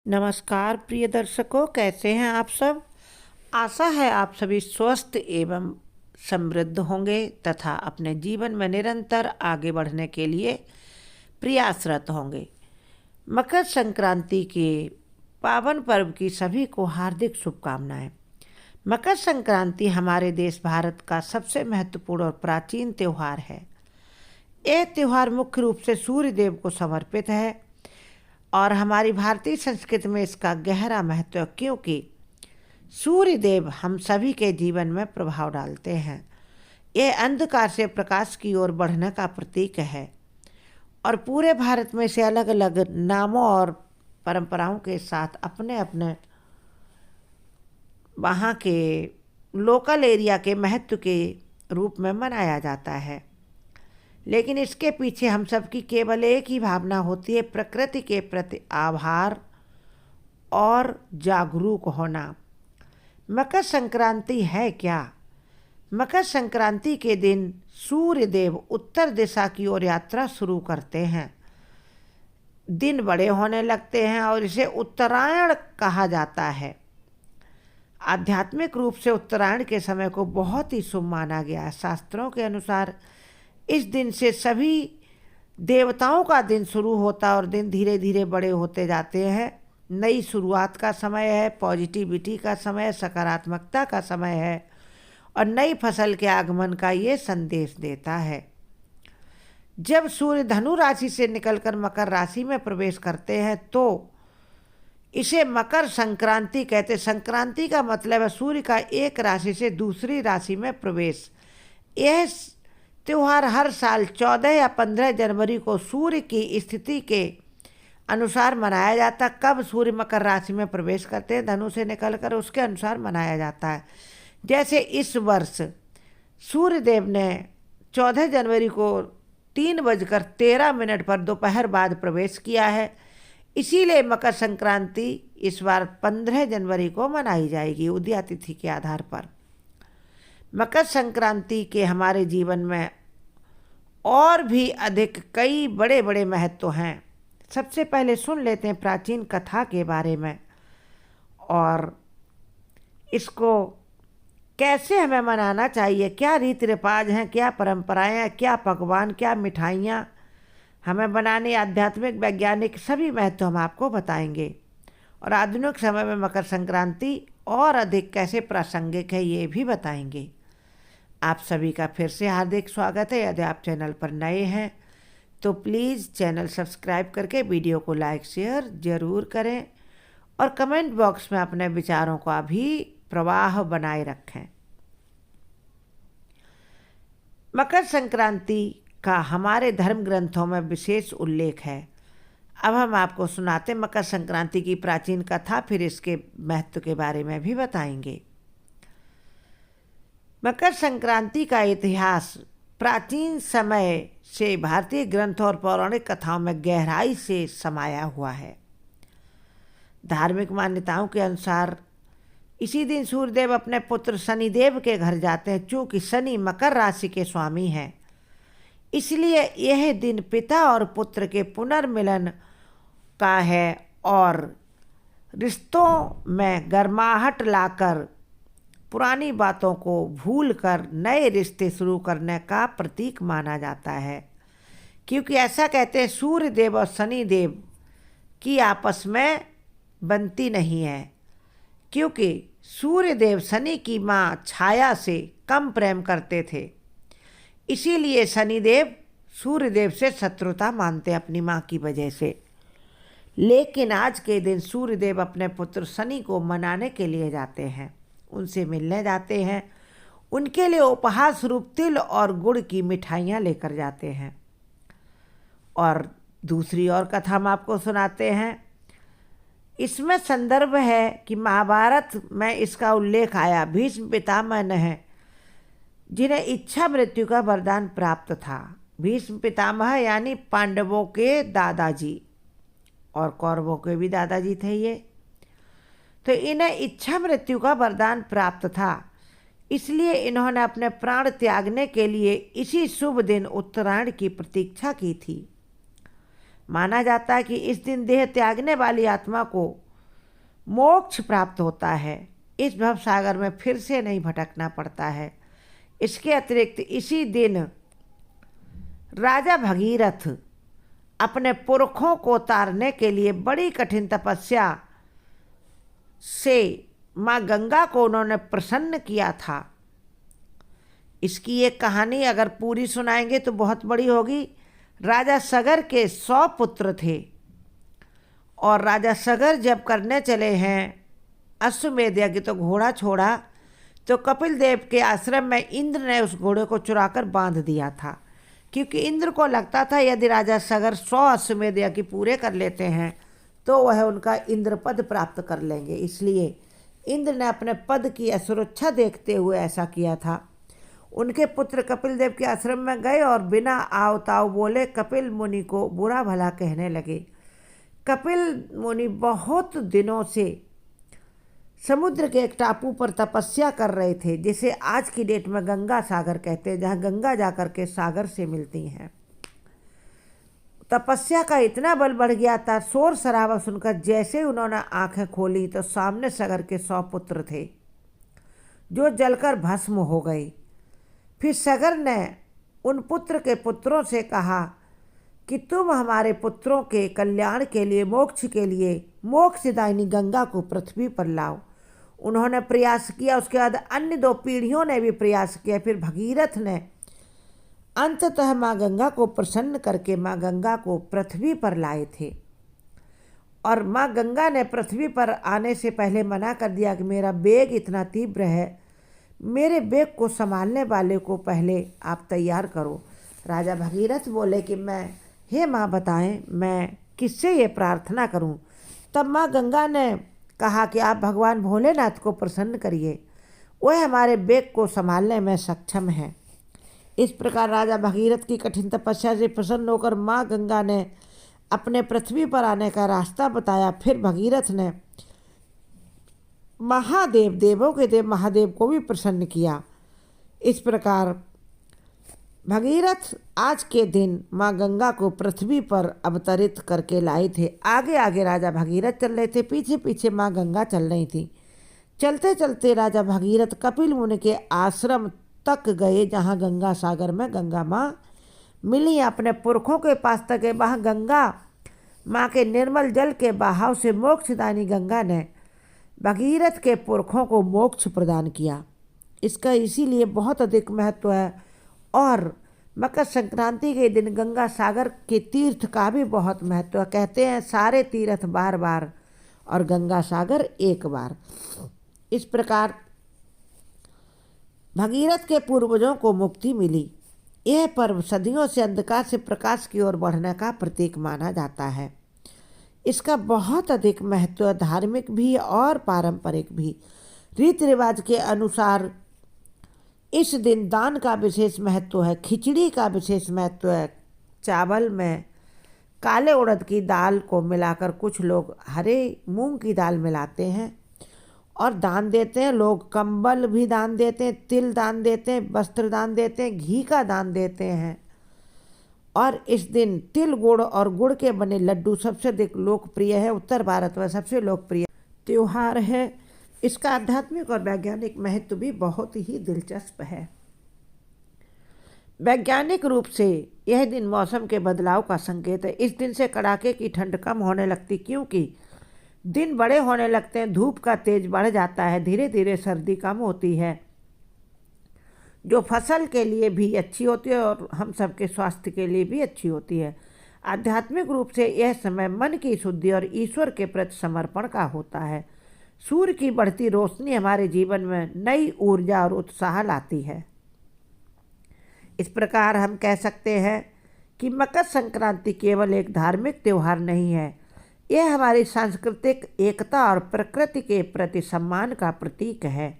नमस्कार प्रिय दर्शकों, कैसे हैं आप सब। आशा है आप सभी स्वस्थ एवं समृद्ध होंगे तथा अपने जीवन में निरंतर आगे बढ़ने के लिए प्रयासरत होंगे। मकर संक्रांति के पावन पर्व की सभी को हार्दिक शुभकामनाएं। मकर संक्रांति हमारे देश भारत का सबसे महत्वपूर्ण और प्राचीन त्यौहार है। यह त्यौहार मुख्य रूप से सूर्य देव को समर्पित है और हमारी भारतीय संस्कृति में इसका गहरा महत्व है, क्योंकि सूर्य देव हम सभी के जीवन में प्रभाव डालते हैं। यह अंधकार से प्रकाश की ओर बढ़ने का प्रतीक है और पूरे भारत में से अलग अलग नामों और परंपराओं के साथ अपने अपने वहाँ के लोकल एरिया के महत्व के रूप में मनाया जाता है। लेकिन इसके पीछे हम सबकी केवल एक ही भावना होती है, प्रकृति के प्रति आभार और जागरूक होना। मकर संक्रांति है क्या? मकर संक्रांति के दिन सूर्य देव उत्तर दिशा की ओर यात्रा शुरू करते हैं। दिन बड़े होने लगते हैं और इसे उत्तरायण कहा जाता है। आध्यात्मिक रूप से उत्तरायण के समय को बहुत ही शुभ माना गया है। शास्त्रों के अनुसार इस दिन से सभी देवताओं का दिन शुरू होता है और दिन धीरे धीरे बड़े होते जाते हैं। नई शुरुआत का समय है, पॉजिटिविटी का समय, सकारात्मकता का समय है और नई फसल के आगमन का ये संदेश देता है। जब सूर्य धनु राशि से निकलकर मकर राशि में प्रवेश करते हैं तो इसे मकर संक्रांति कहते। संक्रांति का मतलब है सूर्य का एक राशि से दूसरी राशि में प्रवेश। यह त्यौहार हर साल 14 या 15 जनवरी को सूर्य की स्थिति के अनुसार मनाया जाता। कब सूर्य मकर राशि में प्रवेश करते हैं धनु से निकलकर, उसके अनुसार मनाया जाता है। जैसे इस वर्ष सूर्य देव ने 14 जनवरी को 3:13 पर दोपहर बाद प्रवेश किया है, इसीलिए मकर संक्रांति इस बार 15 जनवरी को मनाई जाएगी उदया तिथि के आधार पर। मकर संक्रांति के हमारे जीवन में और भी अधिक कई बड़े बड़े महत्व हैं। सबसे पहले सुन लेते हैं प्राचीन कथा के बारे में और इसको कैसे हमें मनाना चाहिए, क्या रीति रिवाज हैं, क्या परंपराएं हैं, क्या पकवान, क्या मिठाइयाँ हमें बनाने, आध्यात्मिक वैज्ञानिक सभी महत्व हम आपको बताएंगे। और आधुनिक समय में मकर संक्रांति और अधिक कैसे प्रासंगिक है ये भी बताएंगे। आप सभी का फिर से हार्दिक स्वागत है। यदि आप चैनल पर नए हैं तो प्लीज़ चैनल सब्सक्राइब करके वीडियो को लाइक शेयर ज़रूर करें और कमेंट बॉक्स में अपने विचारों का भी प्रवाह बनाए रखें। मकर संक्रांति का हमारे धर्म ग्रंथों में विशेष उल्लेख है। अब हम आपको सुनाते मकर संक्रांति की प्राचीन कथा, फिर इसके महत्व के बारे में भी बताएंगे। मकर संक्रांति का इतिहास प्राचीन समय से भारतीय ग्रंथों और पौराणिक कथाओं में गहराई से समाया हुआ है। धार्मिक मान्यताओं के अनुसार इसी दिन सूर्यदेव अपने पुत्र शनिदेव के घर जाते हैं। चूँकि शनि मकर राशि के स्वामी हैं, इसलिए यह दिन पिता और पुत्र के पुनर्मिलन का है और रिश्तों में गर्माहट लाकर पुरानी बातों को भूलकर नए रिश्ते शुरू करने का प्रतीक माना जाता है। क्योंकि ऐसा कहते हैं सूर्य देव और शनि देव की आपस में बनती नहीं है, क्योंकि सूर्य देव शनि की माँ छाया से कम प्रेम करते थे, इसीलिए शनिदेव सूर्यदेव से शत्रुता मानते अपनी माँ की वजह से। लेकिन आज के दिन सूर्यदेव अपने पुत्र शनि को मनाने के लिए जाते हैं, उनसे मिलने जाते हैं, उनके लिए उपहार स्वरूप तिल और गुड़ की मिठाइयाँ लेकर जाते हैं। और दूसरी और कथा हम आपको सुनाते हैं। इसमें संदर्भ है कि महाभारत में इसका उल्लेख आया। भीष्म पितामह ने जिन्हें इच्छा मृत्यु का वरदान प्राप्त था, भीष्म पितामह यानी पांडवों के दादाजी और कौरवों के भी दादाजी थे ये, तो इन्हें इच्छा मृत्यु का वरदान प्राप्त था। इसलिए इन्होंने अपने प्राण त्यागने के लिए इसी शुभ दिन उत्तरायण की प्रतीक्षा की थी। माना जाता है कि इस दिन देह त्यागने वाली आत्मा को मोक्ष प्राप्त होता है। इस भव सागर में फिर से नहीं भटकना पड़ता है। इसके अतिरिक्त इसी दिन राजा भगीरथ अपने पुरखों को तारने के लिए बड़ी कठिन तपस्या से माँ गंगा को उन्होंने प्रसन्न किया था। इसकी एक कहानी अगर पूरी सुनाएंगे तो बहुत बड़ी होगी। राजा सगर के 100 पुत्र थे और राजा सगर जब करने चले हैं अश्वमेध यज्ञ तो घोड़ा छोड़ा तो कपिल देव के आश्रम में इंद्र ने उस घोड़े को चुराकर बांध दिया था, क्योंकि इंद्र को लगता था यदि राजा सगर 100 अश्वमेध यज्ञ पूरे कर लेते हैं तो वह उनका इंद्र पद प्राप्त कर लेंगे। इसलिए इंद्र ने अपने पद की असुरक्षा देखते हुए ऐसा किया था। उनके पुत्र कपिल देव के आश्रम में गए और बिना आव ताव बोले कपिल मुनि को बुरा भला कहने लगे। कपिल मुनि बहुत दिनों से समुद्र के एक टापू पर तपस्या कर रहे थे, जिसे आज की डेट में गंगा सागर कहते हैं, जहाँ गंगा जाकर के सागर से मिलती हैं। तपस्या का इतना बल बढ़ गया था, शोर शराबा सुनकर जैसे उन्होंने आंखें खोली तो सामने सगर के 100 पुत्र थे जो जलकर भस्म हो गए। फिर सगर ने उन पुत्र के पुत्रों से कहा कि तुम हमारे पुत्रों के कल्याण के लिए, मोक्ष के लिए मोक्षदायिनी गंगा को पृथ्वी पर लाओ। उन्होंने प्रयास किया, उसके बाद अन्य 2 पीढ़ियों ने भी प्रयास किया। फिर भगीरथ ने अंततः माँ गंगा को प्रसन्न करके माँ गंगा को पृथ्वी पर लाए थे। और माँ गंगा ने पृथ्वी पर आने से पहले मना कर दिया कि मेरा वेग इतना तीव्र है, मेरे वेग को संभालने वाले को पहले आप तैयार करो। राजा भगीरथ बोले कि हे माँ बताएं मैं किससे ये प्रार्थना करूं। तब माँ गंगा ने कहा कि आप भगवान भोलेनाथ को प्रसन्न करिए, वह हमारे वेग को संभालने में सक्षम है। इस प्रकार राजा भगीरथ की कठिन तपस्या से प्रसन्न होकर माँ गंगा ने अपने पृथ्वी पर आने का रास्ता बताया। फिर भगीरथ ने महादेव, देवों के देव महादेव को भी प्रसन्न किया। इस प्रकार भगीरथ आज के दिन माँ गंगा को पृथ्वी पर अवतरित करके लाए थे। आगे आगे राजा भगीरथ चल रहे थे, पीछे पीछे माँ गंगा चल रही थी। चलते चलते राजा भगीरथ कपिल मुनि के आश्रम तक गए, जहाँ गंगा सागर में गंगा माँ मिली। अपने पुरखों के पास तक गए। वहाँ गंगा माँ के निर्मल जल के बहाव से मोक्षदायिनी गंगा ने भगीरथ के पुरखों को मोक्ष प्रदान किया। इसका इसीलिए बहुत अधिक महत्व है। और मकर संक्रांति के दिन गंगा सागर के तीर्थ का भी बहुत महत्व है। कहते हैं सारे तीर्थ बार बार और गंगा सागर एक बार। इस प्रकार भगीरथ के पूर्वजों को मुक्ति मिली। यह पर्व सदियों से अंधकार से प्रकाश की ओर बढ़ने का प्रतीक माना जाता है। इसका बहुत अधिक महत्व धार्मिक भी और पारंपरिक भी। रीति रिवाज के अनुसार इस दिन दान का विशेष महत्व है, खिचड़ी का विशेष महत्व है। चावल में काले उड़द की दाल को मिलाकर कुछ लोग हरे मूंग की दाल मिलाते हैं और दान देते हैं। लोग कंबल भी दान देते हैं, तिल दान देते हैं, वस्त्र दान देते हैं, घी का दान देते हैं। और इस दिन तिल, गुड़ और गुड़ के बने लड्डू सबसे अधिक लोकप्रिय है। उत्तर भारत में सबसे लोकप्रिय त्यौहार है। इसका आध्यात्मिक और वैज्ञानिक महत्व भी बहुत ही दिलचस्प है। वैज्ञानिक रूप से यह दिन मौसम के बदलाव का संकेत है। इस दिन से कड़ाके की ठंड कम होने लगती, क्योंकि दिन बड़े होने लगते हैं, धूप का तेज बढ़ जाता है, धीरे धीरे सर्दी कम होती है, जो फसल के लिए भी अच्छी होती है और हम सबके स्वास्थ्य के लिए भी अच्छी होती है। आध्यात्मिक रूप से यह समय मन की शुद्धि और ईश्वर के प्रति समर्पण का होता है। सूर्य की बढ़ती रोशनी हमारे जीवन में नई ऊर्जा और उत्साह लाती है। इस प्रकार हम कह सकते हैं कि मकर संक्रांति केवल एक धार्मिक त्यौहार नहीं है, यह हमारी सांस्कृतिक एकता और प्रकृति के प्रति सम्मान का प्रतीक है।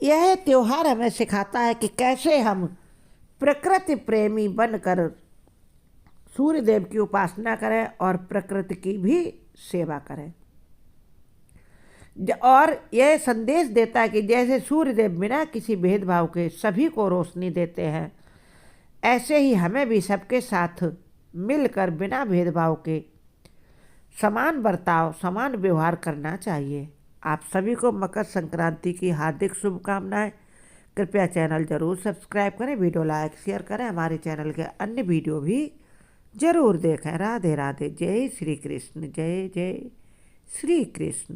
यह त्यौहार हमें सिखाता है कि कैसे हम प्रकृति प्रेमी बनकर सूर्य देव की उपासना करें और प्रकृति की भी सेवा करें। और यह संदेश देता है कि जैसे सूर्य देव बिना किसी भेदभाव के सभी को रोशनी देते हैं, ऐसे ही हमें भी सबके साथ मिलकर बिना भेदभाव के समान बर्ताव, समान व्यवहार करना चाहिए। आप सभी को मकर संक्रांति की हार्दिक शुभकामनाएं। कृपया चैनल जरूर सब्सक्राइब करें, वीडियो लाइक शेयर करें, हमारे चैनल के अन्य वीडियो भी जरूर देखें। राधे राधे। जय श्री कृष्ण। जय जय श्री कृष्ण।